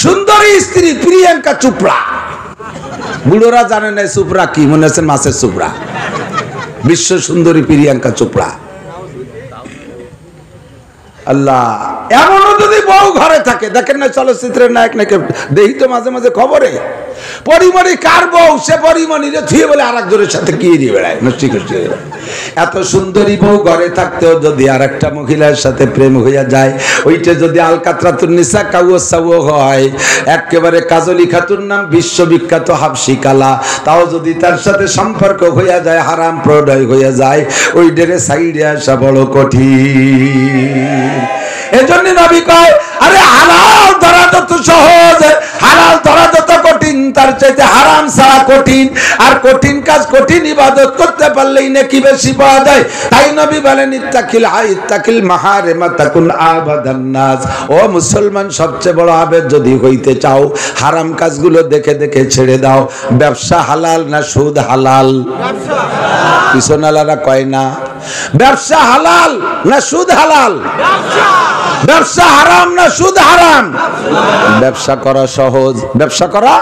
সুন্দরী স্ত্রী প্রিয়াঙ্কা চোপড়া। বুড়োরা জানে না চোপড়া কি, মনে হচ্ছে মাছের চোপড়া। বিশ্ব সুন্দরী প্রিয়াঙ্কা চোপড়া। আল্লাহ, এমনও যদি বউ ঘরে থাকে, দেখেন না চলচ্চিত্রের নায়ক নাকি দেখি তো মাঝে মাঝে খবরে, পরিমণি কার বউ, সে পরিমণিরে থুয়ে বলে আর একজনের সাথে কি দিয়ে বেড়ায়, নষ্টি করছে। এত সুন্দরী বউ ঘরে থাকতেও যদি আর একটা মহিলার সাথে প্রেম হইয়া যায়, ওইটা যদি আলকাতরাতুন নিসা কাউসাও হয়, একেবারে কাজলি খাতুন নাম বিশ্ববিখ্যাত হাবশি কালা, তাও যদি তার সাথে সম্পর্ক হইয়া যায়, হারাম প্রণয় হইয়া যায়, ওই ডেরে সাইডে আসা বড় কঠিন। এজন্য নবী কয়, আরে হালাল ধরা যত সহজ, হালাল ধরা যত কঠিন, তার চাইতে হারাম ছাড়া কঠিন। আর কঠিন কাজ, কঠিন ইবাদত করতে পারলেই নাকি বেশি পাওয়া যায়। তাই নবী বলেন, ইত্তাকিল মাহারিমা তাকুন আবাদান নাস। ও মুসলমান, সবচেয়ে বড় আবেদ যদি হইতে চাও, হারাম কাজগুলো দেখে দেখে ছেড়ে দাও। ব্যবসা হালাল না সুদ হালাল? পিছনালারা কয় না, ব্যবসা হালাল না সুদ হালাল? ব্যবসা হারাম না সুদ হারাম? ব্যবসা করা সহজ, ব্যবসা করা।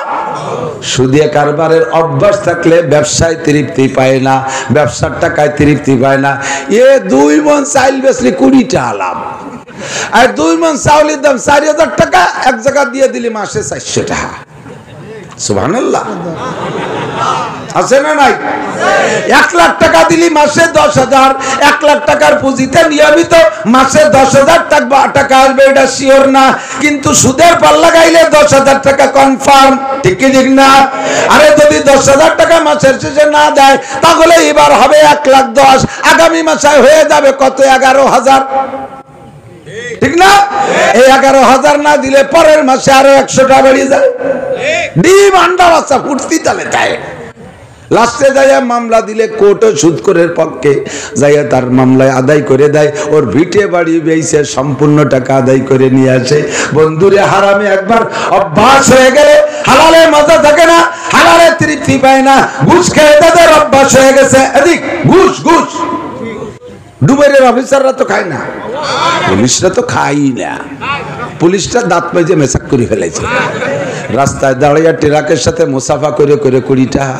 সুদে কারবারের অভ্যাস থাকলে ব্যবসায় তৃপ্তি পায় না, ব্যবসার টাকায় তৃপ্তি পায় না। 2 মণ চাইল বেচলি 20 টাকা লাভ, আর 2 মণ চাউলের দাম 4000 টাকা, এক জায়গা দিয়ে দিলি মাসে 400 টাকা। সুবহানাল্লাহ, আছে না নাই? 1 লাখ টাকা দিলি মাসে 10,000, 1 লাখ টাকার পুঁজিতে নিয়মিত মাসে 10,000 টাকা আসবে, এটা শিওর না, কিন্তু সুদের পাল্লা গাইলে 10,000 টাকা কনফার্ম। ঠিক কি ঠিক না? আরে যদি 10,000 টাকা মাসের শেষে না দেয়, তাহলে এবার হবে 1,10,000, আগামী মাসে হয়ে যাবে কত? 11,000। ঠিক না? এই 11,000 না দিলে পরের মাসে আরো 100 টাকা বেড়ে যায়। ডিম আন্ডা বাচ্চা ফুটতি তালে তাই লাস্টে যাইয়া মামলা দিলে কোর্টও সুদখোরের পক্ষে যাইয়া তার মামলায় আদায় করে দেয়, ওর ভিটে বাড়ি বেইছে সম্পূর্ণ টাকা আদায় করে নিয়ে আসে। বন্ধুরে, হারামে একবার অভ্যাস হয়ে গেলে হালালে মজা থাকে না, হালালে তৃপ্তি পায় না। ঘুষ খেয়ে তাদের অভ্যাস হয়ে গেছে। এদিক ঘুষ ঘুষ। ডুবেরের অফিসাররা তো খায় না, পুলিশরা তো খাই না। পুলিশটা দাঁত মেজে মেসাক করে ফেলেছে, রাস্তায় দাঁড়িয়ে ট্রাকের সাথে মুসাফা করে করে 20 টাকা।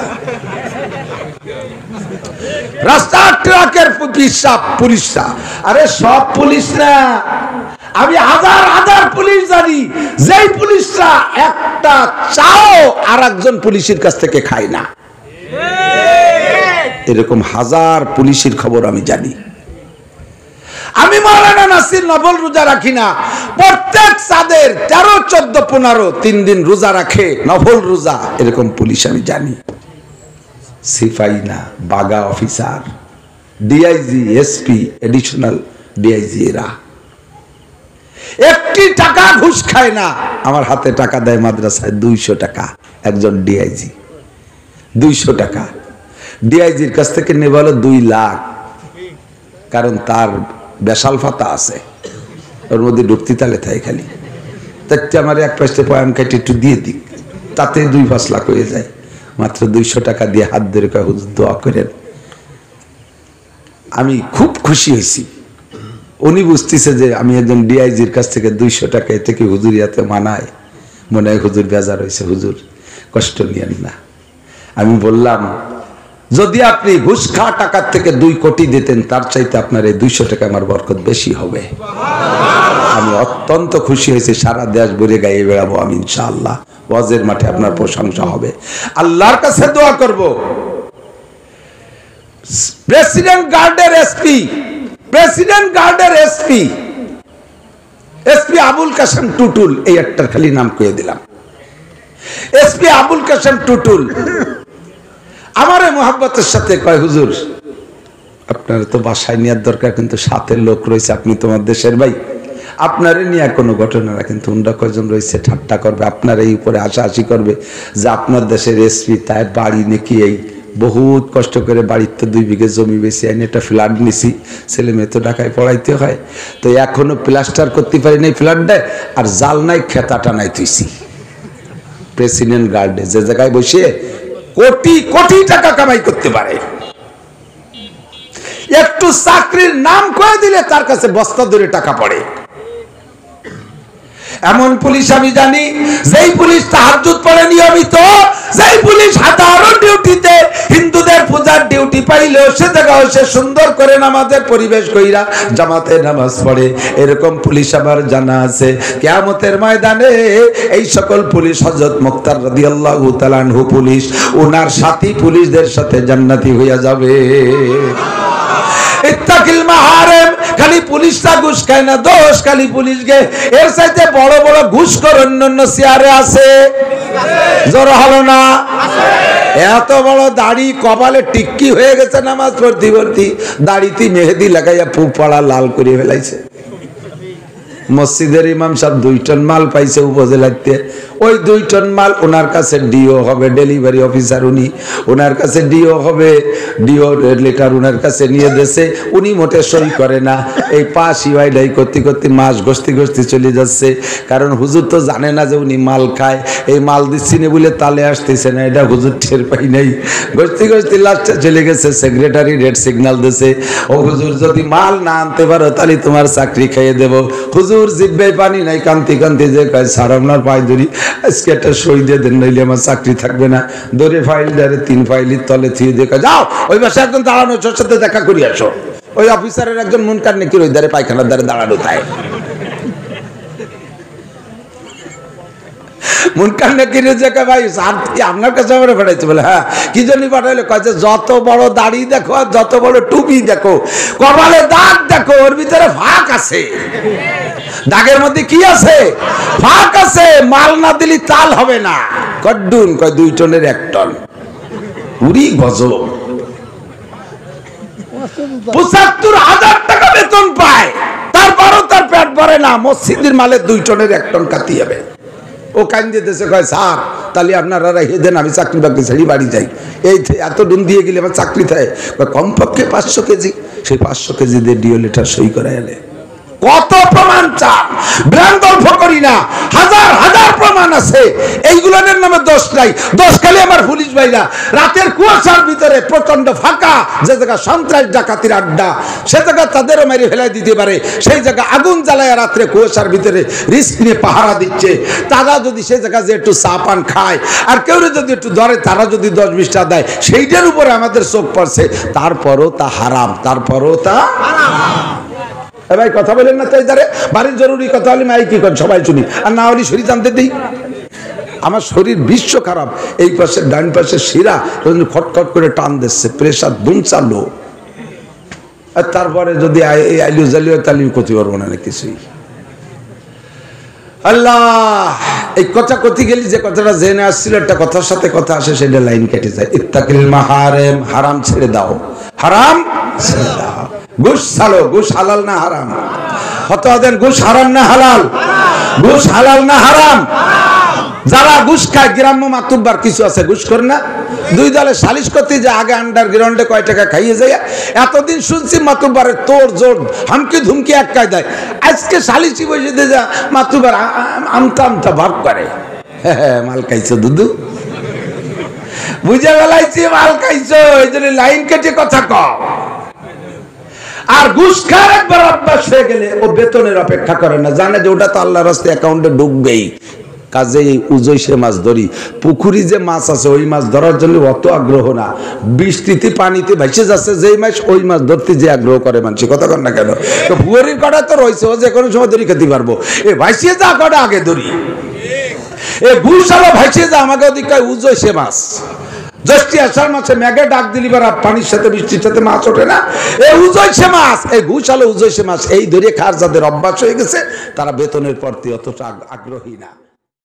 রাস্তার ট্রাকের পিসাব পুলিশরা। আরে সব পুলিশ না, আমি হাজার হাজার পুলিশ জানি, যেই পুলিশরা একটা চাও আর একজন পুলিশের কাছ থেকে খায় না। এরকম হাজার পুলিশের খবর আমি জানি। আমি মাওলানা নাসির নফল রোজা রাখি না, প্রত্যেক চাঁদের 13, 14, 15 3 দিন রোজা রাখে, নফল রোজা। এরকম পুলিশ আমি জানি। সিপাই না, বাগা officer, DIG, SP, additional DIG, এরা একটি টাকা ঘুষ খায় না। আমার হাতে টাকা দেয় মাদ্রাসায় 200 টাকা, একজন ডিআইজি 200 টাকা। ডিআইজির কাছ থেকে নেবে হলো 2 লাখ, কারণ তার বেশাল ফাতা আছে, ওর মধ্যে ঢুকতি তালে থাকে খালি। তাতে আমার এক পাশে পয়াম কেটে একটু দিয়ে দিক, তাতে 2-5 লাখ হয়ে যায়। মাত্র 200 টাকা দিয়ে হাত ধরে কয়, হুজুর দোয়া করেন। আমি খুব খুশি হয়েছি। উনি বুঝতেছে যে আমি একজন ডিআইজির কাছ থেকে 200 টাকা এ থেকে হুজুরিয়াতে মানায়। মনে হয় হুজুর বেজার হয়েছে, হুজুর কষ্ট নিয়েন না। আমি বললাম, যদি আপনি ঘুষ খাওয়া টাকার থেকে 2 কোটি দিতেন, তার চাইতে আপনার এই 200 টাকা আমার বরকত বেশি হবে। আমি অত্যন্ত খুশি হয়েছি। সারা দেশ ভরে গাইয়ে বেড়াবো আমি ইনশাআল্লাহ। ওয়াজের মাঠে আপনার প্রশংসা হবে। আল্লাহর কাছে দোয়া করব, প্রেসিডেন্ট গার্ডের এসপি, প্রেসিডেন্ট গার্ডের এসপি, এসপি আবুল কাসেম টুটুল, এই একটার খালি নাম কয়ে দিলাম। এসপি আবুল কাসেম টুটুল আমারে মোহাব্বতের সাথে কয়, হুজুর আপনার তো বাসায় নেওয়ার দরকার, কিন্তু সাথে লোক রয়েছে, আপনি তোমার দেশের ভাই, আপনারে নিয়ে কোনো ঘটনা না, কিন্তু উনরা কয়জন রয়েছে ঠাট্টা করবে, আপনার এই উপরে হাসাহাসি করবে যে আপনার দেশের এসপি, তাই বাড়ি নাকি এই বহুত কষ্ট করে বাড়িতে 2 বিঘে জমি বেশি আইনি একটা ফ্ল্যাট নিছি, ছেলে মেয়ে তো ঢাকায় পড়াইতে হয়, তো এখনো প্লাস্টার করতে পারি নাই ফ্ল্যাট দেয়, আর জাল নাই খেতাটা নাই তুইছি। প্রেসিডেন্ট গার্ডে যে জায়গায় বসে কোটি কোটি টাকা কামাই করতে পারে, একটু চাকরির নাম কয়ে দিলে তার কাছে বস্তা ধরে টাকা পড়ে। এমন পুলিশ আমি জানি যেই পুলিশ তাহাজ্জুদ পড়ে নিয়মিত, যেই পুলিশ সাধারণ ডিউটিতে হিন্দুদের পূজার ডিউটি পাইলেও সে জায়গায় সে সুন্দর করে নামাজের পরিবেশ কইরা জামাতে নামাজ পড়ে, এরকম পুলিশ আমার জানা আছে। কিয়ামতের ময়দানে এই সকল পুলিশ হযরত মুখতার রাদিয়াল্লাহু তাআলা আনহু পুলিশ ওনার সাথী পুলিশদের সাথে জান্নাতি হইয়া যাবে। ইত্তাকিল মাহারিম, খালি পুলিশটা ঘুষ খায় না, দোষ খালি পুলিশ গে। এর চাইতে বড় বড় ঘুষখোর অন্যান্য চেয়ারে আছে, জোর হলো না? এত বড় দাড়ি, কপালে টিক্কি হয়ে গেছে, নামাজ পড়তে পড়তে দাড়িতে মেহেদি লাগাইয়া পুপাড়া লাল করে ফেলাইছে। মসজিদের ইমাম সাহেব 2 টন মাল পাইছে উপজেলাতে, ওই 2 টন মাল ওনার কাছে ডিও হবে, ডেলিভারি অফিসার উনি, ওনার কাছে ডিও হবে, ডিও লেটার ওনার কাছে নিয়ে দেশে, উনি মোটে সই করে না। এই পাশি ভাইডাই করতে করতে মাস গস্তি গস্তি চলে যাচ্ছে, কারণ হুজুর তো জানে না যে উনি মাল খায়। এই মাল দিচ্ছি না বলে তালে আসতেছে না, এটা হুজুর টের পাই নাই। গস্তি গস্তি লাস্টে চলে গেছে, সেক্রেটারি রেড সিগন্যাল দিছে, ও হুজুর যদি মাল না আনতে পারো তাহলে তোমার চাকরি খাইয়ে দেবো। হুজুর জিব্বায় পানি নাই, কান্তি কান্তি যে কয় স্যার আপনার পায়ে ধরি, আজকে একটা সই দিয়ে দেন, নইলে আমার চাকরি থাকবে না। ধরে ফাইল ধরে 3 ফাইলের তলে থিয়ে দেখা, যাও ওই বাসায় একজন দাঁড়ানো, ওর সাথে দেখা করি আসো। ওই অফিসারের একজন মুনকার নাকি ওই ধারে পায়খানার ধারে দাঁড়ানো, তাই মুনকার নাকি জায়গা ভাই স্যার কি আপনার কাছে আমরা পাঠাইছে? বলে হ্যাঁ। কি জন্য পাঠাইলে? কয়েছে যত বড় দাড়ি দেখো আর যত বড় টুপি দেখো, কপালে দাগ দেখো, ওর ভিতরে ফাঁক আছে। দাগের মধ্যে কি আছে? ফাঁক আছে। মাল না দিলে তাল হবে না। কড্ডুন কয় 2 টনের 1 টন। উড়ি গজব। ৭৫,০০০ টাকা বেতন পায়, তারপরও তার পেট ভরে না। মসজিদের মালে 2 টনের 1 টন কাটি যাবে। ও কান্দে দেশে কয় স্যার তাহলে আপনারা রেখে দেন, আমি চাকরি বাকরি ছেড়ে বাড়ি যাই। এই এত ডুন দিয়ে গেলে আমার চাকরি থাকে। কমপক্ষে 500 কেজি। সেই 500 কেজি দিয়ে ডিও লেটার সই করে এলে কত প্রমাণ চান? ব্র্যান্ড গল্প করি না, হাজার হাজার প্রমাণ আছে। এইগুলোর নামে দোষ নাই। দোষ খালি আমার পুলিশ ভাইরা রাতের কুয়াশার ভিতরে প্রচন্ড ফাঁকা, যে জায়গা সন্ত্রাস ডাকাতির আড্ডা, সে জায়গা তাদেরও মেরে ফেলাই দিতে পারে। সেই জায়গা আগুন জ্বালায় রাত্রে কুয়াশার ভিতরে রিস্ক নিয়ে পাহারা দিচ্ছে। তারা যদি সে জায়গা যে একটু চা পান খায় আর কেউ যদি একটু ধরে, তারা যদি 10-20টা দেয়, সেইটার উপরে আমাদের চোখ পড়ছে। তারপরও তা হারাম, তারপরও তা ভাই কথা বলেন না। তাই ধারে বাড়ির জরুরি কথা হলে মাই কি করেন সবাই শুনি, আর না হলে শরীর জানতে দিই। আমার শরীর বিশ্ব খারাপ, এই পাশে ডান পাশে শিরা খটখট করে টান দিচ্ছে, প্রেশার দুমচা লো। আর তারপরে যদি আইলু জ্বালিও তাহলে ক্ষতি করবো না কিছুই। আল্লাহ, এই কথা করতে গেলি যে কথাটা জেনে আসছিল, একটা কথার সাথে কথা আসে, সেটা লাইন কেটে যায়। ইত্তাকিল মাহারিম, হারাম ছেড়ে দাও, হারাম ছেড়ে দাও। ঘুষ ছাড়ো। ঘুষ হালাল না হারাম? ফতোয়া দেন, ঘুষ হারাম না হালাল? ঘুষ হালাল না হারাম? যারা ঘুষ খায়, গ্রাম্য মাতুব্বার কিছু আছে ঘুষ করে না, 2 দলে সালিশ করতে যে আগে আন্ডারগ্রাউন্ডে কয় টাকা খাইয়ে যায়। এতদিন শুনছি মাতুব্বারের তোড় জোড় হামকি ধুমকি এক কায়দায়। আজকে সালিশি বসে দিয়ে যা মাতুব্বার আমতা আমতা ভাব করে, হ্যাঁ মাল খাইছো দুদু, বুঝে বেলাইছি মাল খাইছো, এই জন্য লাইন কেটে কথা কও। আর ঘুষ খাওয়ার একবার অভ্যাস হয়ে গেলে ও বেতনের অপেক্ষা করে না, জানে যে ওটা তো আল্লাহর রাস্তায় অ্যাকাউন্টে ঢুকবেই। কাজেই উজইসে মাছ ধরি, পুকুরি যে মাছ আছে ওই মাছ ধরার জন্য অত আগ্রহ না। বৃষ্টিতে পানিতে ভেসে যাচ্ছে যেই মাছ, ওই মাছ ধরতে যে আগ্রহ করে মানুষ, কথা কর না কেন? তো ভুয়ারির কটা তো রয়েছে, ও যে কোনো সময় ধরি খেতে পারবো। এ ভাইসিয়ে যা কটা আগে ধরি, এ ঘুষ আলো ভাইসিয়ে যা আমাকে ওদিকে উজইসে মাছ। জ্যৈষ্ঠ আষাঢ় মাসে মেঘে ডাক দিলি বা পানির সাথে বৃষ্টির সাথে মাছ ওঠে না, এই উজইসে মাছ, এই ঘুষ আলো উজইসে মাছ, এই ধরে খার যাদের অভ্যাস হয়ে গেছে তারা বেতনের প্রতি অতটা আগ্রহী না।